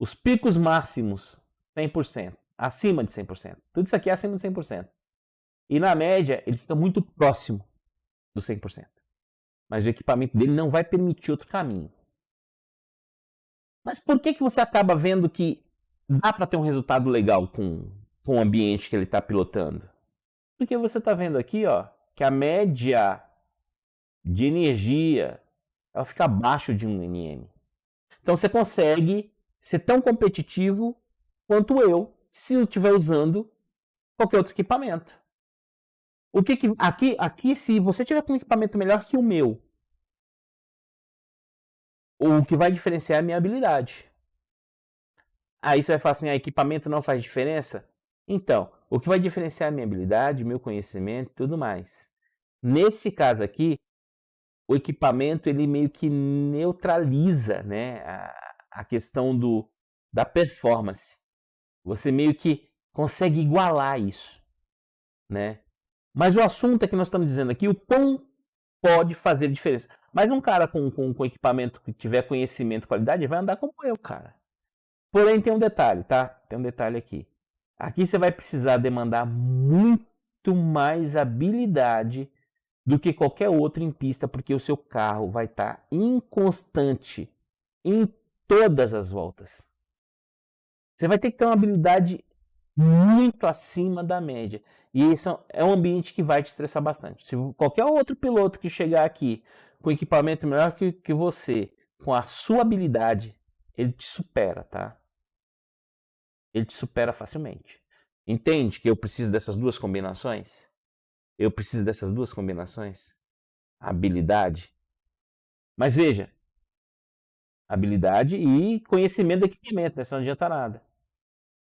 os picos máximos 100%, acima de 100%. Tudo isso aqui é acima de 100%. E na média, ele fica muito próximo do 100%. Mas o equipamento dele não vai permitir outro caminho. Mas por que você acaba vendo que dá para ter um resultado legal com o ambiente que ele está pilotando? Porque você está vendo aqui, ó, que a média de energia ela fica abaixo de 1 nm. Então você consegue ser tão competitivo quanto eu, se eu estiver usando qualquer outro equipamento. Aqui, se você tiver com um equipamento melhor que o meu, o que vai diferenciar é a minha habilidade. Aí você vai falar assim, equipamento não faz diferença? Então, o que vai diferenciar é a minha habilidade, meu conhecimento e tudo mais. Nesse caso aqui, o equipamento ele meio que neutraliza, né, a questão da performance. Você meio que consegue igualar isso, né? Mas o assunto é que nós estamos dizendo aqui, o quão pode fazer diferença. Mas um cara com equipamento que tiver conhecimento e qualidade vai andar como eu, cara. Porém, tem um detalhe, tá? Tem um detalhe aqui. Aqui você vai precisar demandar muito mais habilidade do que qualquer outro em pista, porque o seu carro vai estar inconstante em todas as voltas. Você vai ter que ter uma habilidade muito acima da média. E isso é um ambiente que vai te estressar bastante. Se qualquer outro piloto que chegar aqui com equipamento melhor que você, com a sua habilidade, ele te supera, tá? Ele te supera facilmente. Entende que eu preciso dessas duas combinações? Eu preciso dessas duas combinações? Habilidade. Mas veja, habilidade e conhecimento do equipamento, né? Isso não adianta nada.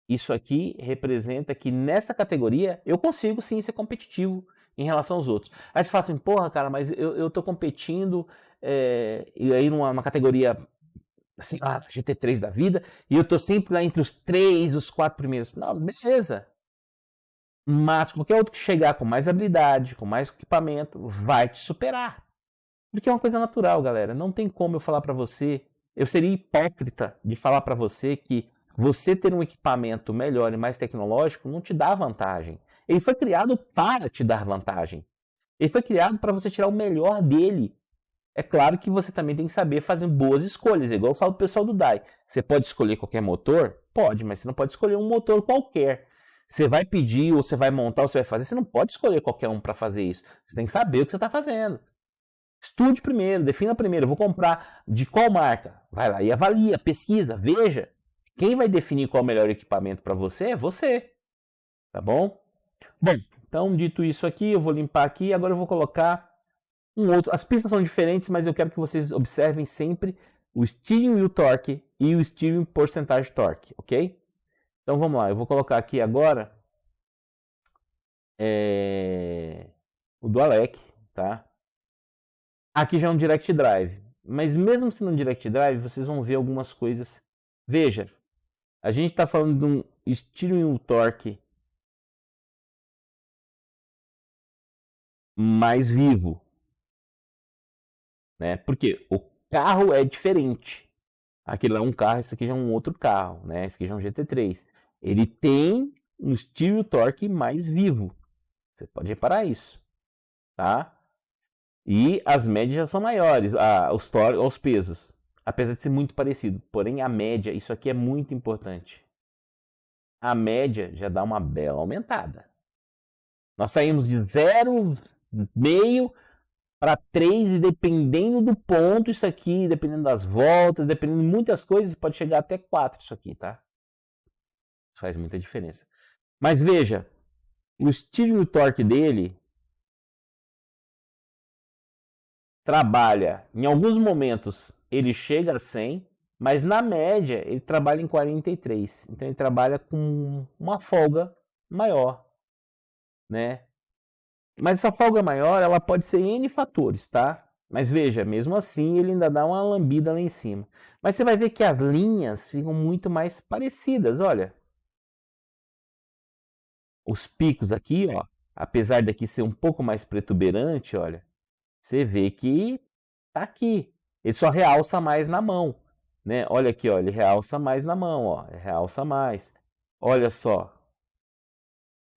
Isso aqui representa que nessa categoria eu consigo sim ser competitivo em relação aos outros. Aí você fala assim, porra, cara, mas eu tô competindo e aí numa categoria assim, GT3 da vida, e eu tô sempre lá entre os 3, os 4 primeiros. Não, beleza. Mas qualquer outro que chegar com mais habilidade, com mais equipamento, vai te superar. Porque é uma coisa natural, galera. Não tem como eu falar pra você, eu seria hipócrita de falar pra você que você ter um equipamento melhor e mais tecnológico não te dá vantagem. Ele foi criado para te dar vantagem. Ele foi criado para você tirar o melhor dele. É claro que você também tem que saber fazer boas escolhas. Igual eu falo pro pessoal do DAI. Você pode escolher qualquer motor? Pode, mas você não pode escolher um motor qualquer. Você vai pedir, ou você vai montar, ou você vai fazer. Você não pode escolher qualquer um para fazer isso. Você tem que saber o que você está fazendo. Estude primeiro, defina primeiro. Eu vou comprar de qual marca? Vai lá e avalia, pesquisa, veja. Quem vai definir qual é o melhor equipamento para você é você. Tá bom? Bom, então dito isso aqui, eu vou limpar aqui e agora eu vou colocar um outro. As pistas são diferentes, mas eu quero que vocês observem sempre o steering wheel torque e o steering porcentagem torque, ok? Então vamos lá, eu vou colocar aqui agora o do Alec, tá? Aqui já é um Direct Drive, mas mesmo sendo um Direct Drive, vocês vão ver algumas coisas. Veja, a gente está falando de um steering wheel torque mais vivo, né? Porque o carro é diferente. Aquele lá é um carro, esse aqui já é um outro carro, né? Esse aqui já é um GT3. Ele tem um steering torque mais vivo. Você pode reparar isso, tá? E as médias já são maiores, os pesos. Apesar de ser muito parecido. Porém, a média, isso aqui é muito importante. A média já dá uma bela aumentada. Nós saímos de 0,5 para 3, e dependendo do ponto, isso aqui, dependendo das voltas, dependendo de muitas coisas, pode chegar até 4 isso aqui, tá? Isso faz muita diferença. Mas veja, o steering torque dele trabalha, em alguns momentos ele chega a 100, mas na média ele trabalha em 43. Então ele trabalha com uma folga maior, né? Mas essa folga maior, ela pode ser N fatores, tá? Mas veja, mesmo assim ele ainda dá uma lambida lá em cima. Mas você vai ver que as linhas ficam muito mais parecidas, olha. Os picos aqui, ó, apesar daqui ser um pouco mais protuberante, olha, você vê que tá aqui. Ele só realça mais na mão, né? Olha aqui, ó, ele realça mais na mão, ó, realça mais. Olha só.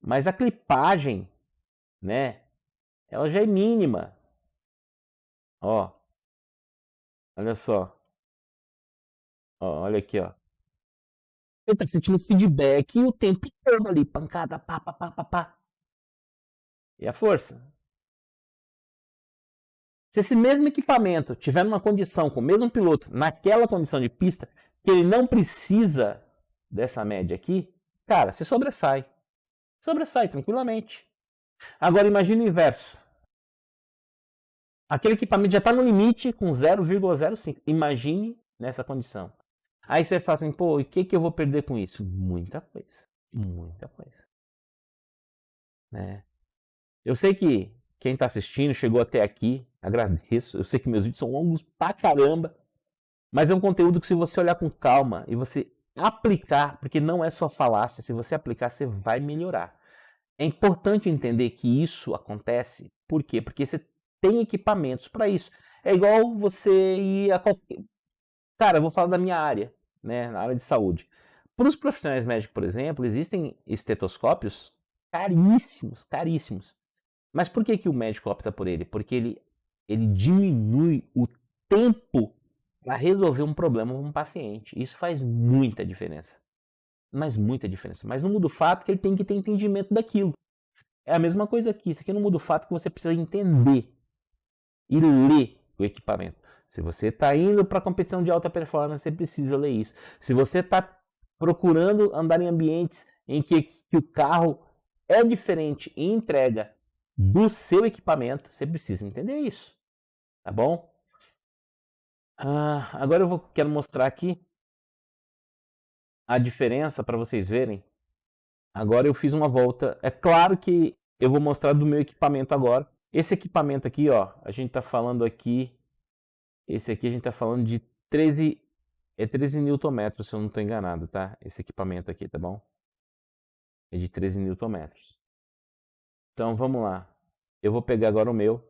Mas a clipagem, né? Ela já é mínima. Ó. Olha só. Ó, olha aqui, ó. Ele tá sentindo feedback o tempo todo ali, pancada, pá, pá, pá, pá, pá. E a força. Se esse mesmo equipamento tiver numa condição com o mesmo piloto, naquela condição de pista, que ele não precisa dessa média aqui, cara, você sobressai. Sobressai tranquilamente. Agora imagine o inverso. Aquele equipamento já está no limite com 0,05. Imagine nessa condição. Aí você fala assim, pô, e o que eu vou perder com isso? Muita coisa. Muita coisa. Né? Eu sei que quem está assistindo chegou até aqui, agradeço. Eu sei que meus vídeos são longos pra caramba, mas é um conteúdo que se você olhar com calma e você aplicar, porque não é só falácia, se você aplicar, você vai melhorar. É importante entender que isso acontece, por quê? Porque você tem equipamentos para isso. É igual você ir a qualquer... Cara, eu vou falar da minha área, né, na área de saúde. Para os profissionais médicos, por exemplo, existem estetoscópios caríssimos, caríssimos. Mas por que o médico opta por ele? Porque ele diminui o tempo para resolver um problema com um paciente. Isso faz muita diferença. Mas muita diferença. Mas não muda o fato que ele tem que ter entendimento daquilo. É a mesma coisa aqui. Isso aqui não muda o fato que você precisa entender e ler o equipamento. Se você está indo para competição de alta performance, você precisa ler isso. Se você está procurando andar em ambientes em que o carro é diferente e entrega do seu equipamento, você precisa entender isso. Tá bom? Agora quero mostrar aqui a diferença para vocês verem. Agora eu fiz uma volta. É claro que eu vou mostrar do meu equipamento agora. Esse equipamento aqui, ó, a gente está falando aqui. Esse aqui a gente está falando de 13 Nm, se eu não estou enganado, tá? Esse equipamento aqui, tá bom? É de 13 Nm. Então vamos lá. Eu vou pegar agora o meu.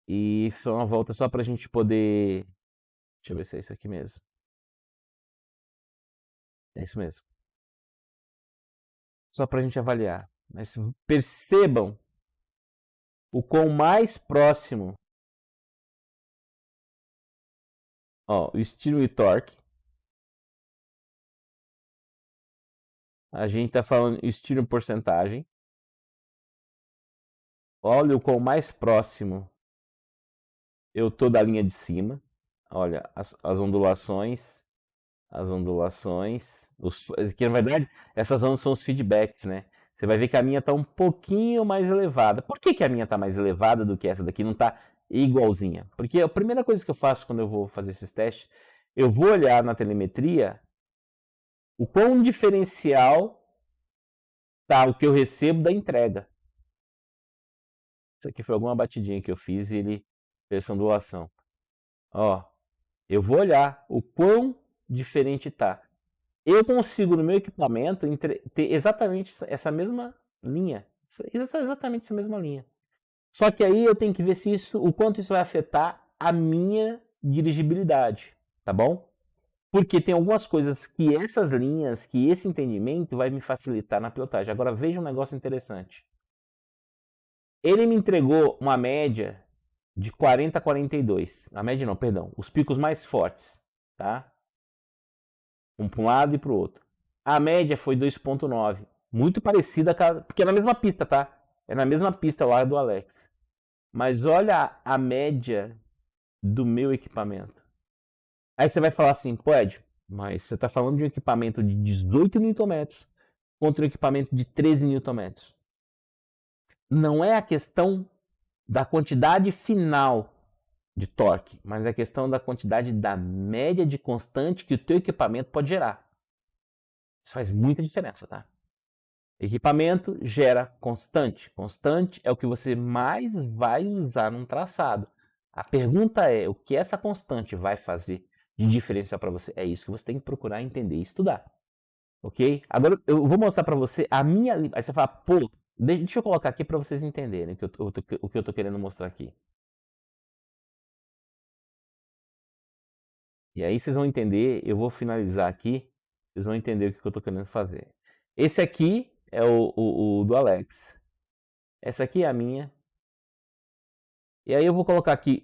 E só uma volta só para a gente poder... Deixa eu ver se é isso aqui mesmo. É isso mesmo. Só para a gente avaliar. Mas percebam o quão mais próximo... Ó, o estilo e torque. A gente está falando estilo em porcentagem. Olha o quão mais próximo eu tô da linha de cima. Olha, as ondulações. As ondulações. Que na verdade, essas ondas são os feedbacks, né? Você vai ver que a minha está um pouquinho mais elevada. Por que a minha está mais elevada do que essa daqui? Não está igualzinha? Porque a primeira coisa que eu faço quando eu vou fazer esses testes, eu vou olhar na telemetria o quão diferencial tá o que eu recebo da entrega. Isso aqui foi alguma batidinha que eu fiz e ele fez essa ondulação. Ó, eu vou olhar o quão diferente tá. Eu consigo no meu equipamento ter exatamente essa mesma linha. Exatamente essa mesma linha. Só que aí eu tenho que ver se o quanto isso vai afetar a minha dirigibilidade, tá bom? Porque tem algumas coisas que essas linhas, que esse entendimento vai me facilitar na pilotagem. Agora veja um negócio interessante. Ele me entregou uma média de 40 a 42. A média não, perdão. Os picos mais fortes, tá? Um para um lado e para o outro. A média foi 2.9. Muito parecida, porque é na mesma pista, tá? É na mesma pista lá do Alex. Mas olha a média do meu equipamento. Aí você vai falar assim, pô Ed, mas você está falando de um equipamento de 18 Nm contra um equipamento de 13 Nm. Não é a questão da quantidade final de torque, mas é a questão da quantidade da média de constante que o teu equipamento pode gerar. Isso faz muita diferença, tá? Equipamento gera constante. Constante é o que você mais vai usar num traçado. A pergunta é, o que essa constante vai fazer de diferencial para você? É isso que você tem que procurar entender e estudar. Ok? Agora eu vou mostrar para você a minha... Aí você fala, pô, deixa eu colocar aqui para vocês entenderem o que eu tô querendo mostrar aqui. E aí vocês vão entender, eu vou finalizar aqui, vocês vão entender o que eu estou querendo fazer. Esse aqui é o do Alex. Essa aqui é a minha. E aí eu vou colocar aqui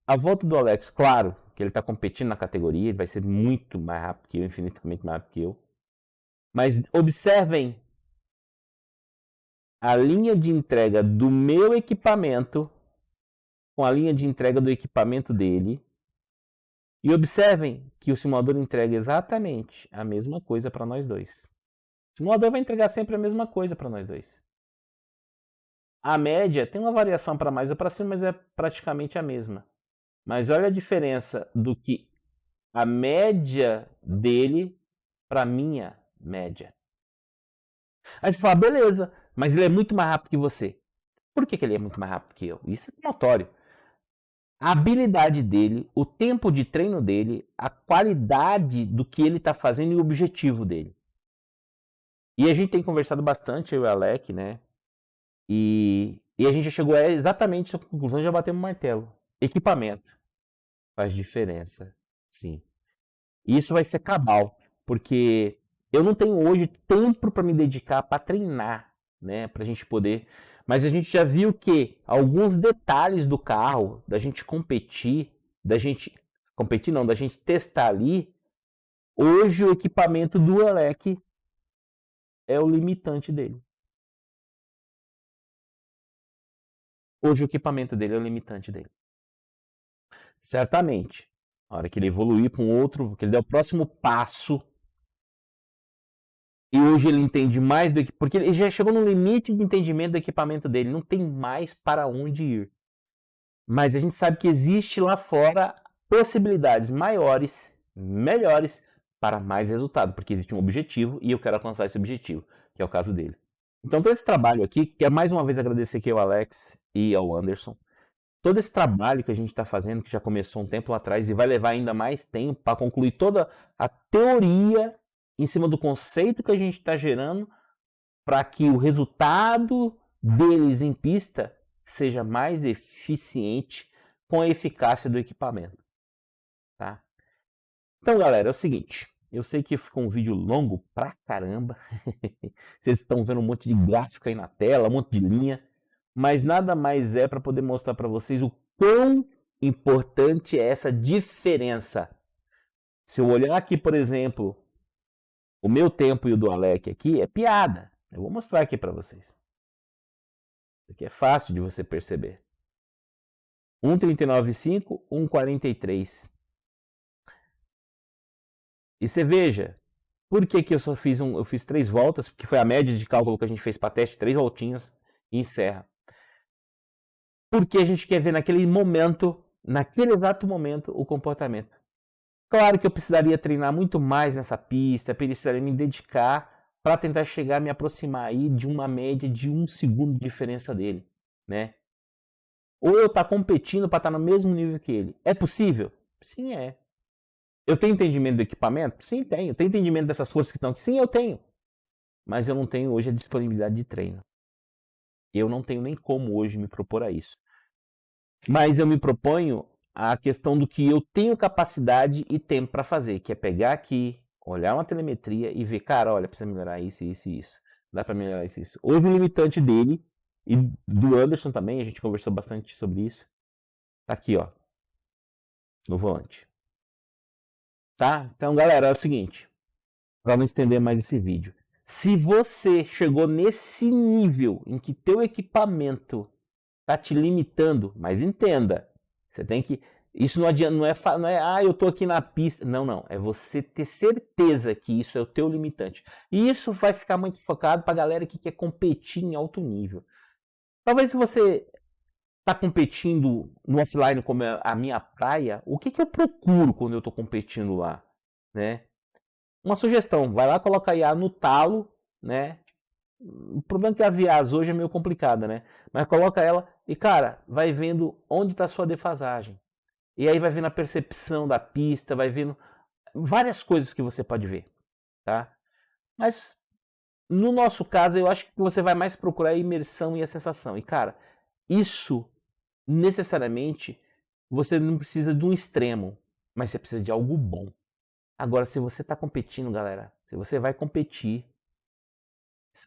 a volta do Alex, claro, que ele está competindo na categoria, ele vai ser muito mais rápido que eu, infinitamente mais rápido que eu. Mas observem a linha de entrega do meu equipamento com a linha de entrega do equipamento dele. E observem que o simulador entrega exatamente a mesma coisa para nós dois. O simulador vai entregar sempre a mesma coisa para nós dois. A média tem uma variação para mais ou para cima, mas é praticamente a mesma. Mas olha a diferença do que a média dele para minha média. Aí você fala, beleza, mas ele é muito mais rápido que você. Por que ele é muito mais rápido que eu? Isso é notório. A habilidade dele, o tempo de treino dele, a qualidade do que ele está fazendo e o objetivo dele. E a gente tem conversado bastante, eu e o Alec, né? E a gente já chegou a exatamente essa conclusão, já batemos o martelo. Equipamento faz diferença, sim. E isso vai ser cabal, porque eu não tenho hoje tempo para me dedicar para treinar, né? Para a gente poder. Mas a gente já viu que alguns detalhes do carro, da gente competir, da gente testar ali. Hoje o equipamento do Alec é o limitante dele. Hoje o equipamento dele é o limitante dele. Certamente, na hora que ele evoluir para um outro, que ele der o próximo passo, e hoje ele entende mais do que. Porque ele já chegou no limite de entendimento do equipamento dele, não tem mais para onde ir. Mas a gente sabe que existe lá fora possibilidades maiores, melhores, para mais resultado, porque existe um objetivo e eu quero alcançar esse objetivo, que é o caso dele. Então, todo esse trabalho aqui, quero mais uma vez agradecer aqui ao Alex e ao Anderson. Todo esse trabalho que a gente está fazendo, que já começou um tempo lá atrás e vai levar ainda mais tempo para concluir toda a teoria em cima do conceito que a gente está gerando para que o resultado deles em pista seja mais eficiente com a eficácia do equipamento. Tá? Então, galera, é o seguinte. Eu sei que ficou um vídeo longo pra caramba. Vocês estão vendo um monte de gráfico aí na tela, um monte de linha. Mas nada mais é para poder mostrar para vocês o quão importante é essa diferença. Se eu olhar aqui, por exemplo, o meu tempo e o do Alec aqui, é piada. Eu vou mostrar aqui para vocês. Isso aqui é fácil de você perceber. 1:39,5, 1:43. E você veja, por que eu só fiz eu fiz 3 voltas, porque foi a média de cálculo que a gente fez para teste, 3 voltinhas e encerra. Porque a gente quer ver naquele momento, naquele exato momento, o comportamento. Claro que eu precisaria treinar muito mais nessa pista, precisaria me dedicar para tentar chegar, me aproximar aí de uma média de 1 segundo de diferença dele, né? Ou eu estar competindo para estar no mesmo nível que ele. É possível? Sim, é. Eu tenho entendimento do equipamento? Sim, tenho. Tenho entendimento dessas forças que estão aqui? Sim, eu tenho. Mas eu não tenho hoje a disponibilidade de treino. Eu não tenho nem como hoje me propor a isso. Mas eu me proponho a questão do que eu tenho capacidade e tempo para fazer, que é pegar aqui, olhar uma telemetria e ver, cara, olha, precisa melhorar isso, isso e isso. Dá para melhorar isso e isso. Hoje o limitante dele e do Anderson também, a gente conversou bastante sobre isso. Tá aqui, ó, no volante. Tá? Então, galera, é o seguinte, para não estender mais esse vídeo. Se você chegou nesse nível em que teu equipamento tá te limitando, mas entenda, você tem que, isso não adianta, não é, eu tô aqui na pista, não, é você ter certeza que isso é o teu limitante. E isso vai ficar muito focado para galera que quer competir em alto nível. Talvez se você tá competindo no offline como é a minha praia, o que eu procuro quando eu tô competindo lá, né? Uma sugestão, vai lá, coloca a IA no talo, né? O problema é que as IAs hoje é meio complicada, né? Mas coloca ela e, cara, vai vendo onde está a sua defasagem. E aí vai vendo a percepção da pista, vai vendo várias coisas que você pode ver, tá? Mas, no nosso caso, eu acho que você vai mais procurar a imersão e a sensação. E, cara, isso, necessariamente, você não precisa de um extremo, mas você precisa de algo bom. Agora, se você está competindo, galera, se você vai competir,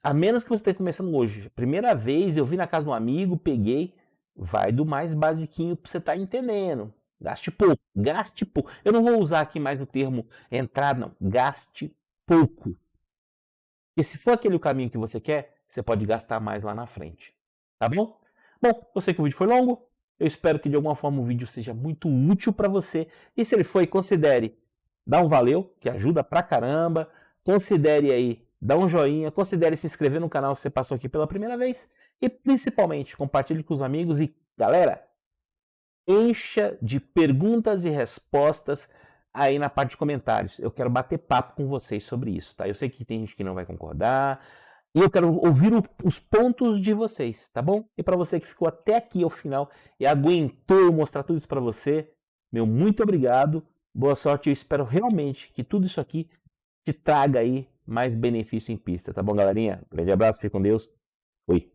a menos que você esteja começando hoje. Primeira vez eu vi na casa de um amigo, peguei, vai do mais basiquinho para você estar entendendo. Gaste pouco, gaste pouco. Eu não vou usar aqui mais o termo entrar, não. Gaste pouco. Porque se for aquele o caminho que você quer, você pode gastar mais lá na frente. Tá bom? Bom, eu sei que o vídeo foi longo. Eu espero que de alguma forma o vídeo seja muito útil para você. E se ele foi, considere dar um valeu, que ajuda pra caramba. Considere aí, dá um joinha. Considere se inscrever no canal se você passou aqui pela primeira vez. E principalmente, compartilhe com os amigos. E galera, encha de perguntas e respostas aí na parte de comentários. Eu quero bater papo com vocês sobre isso, tá? Eu sei que tem gente que não vai concordar, e eu quero ouvir os pontos de vocês, tá bom? E para você que ficou até aqui ao final e aguentou eu mostrar tudo isso para você, meu muito obrigado, boa sorte. Eu espero realmente que tudo isso aqui te traga aí mais benefício em pista, tá bom, galerinha? Grande abraço, fique com Deus. Fui.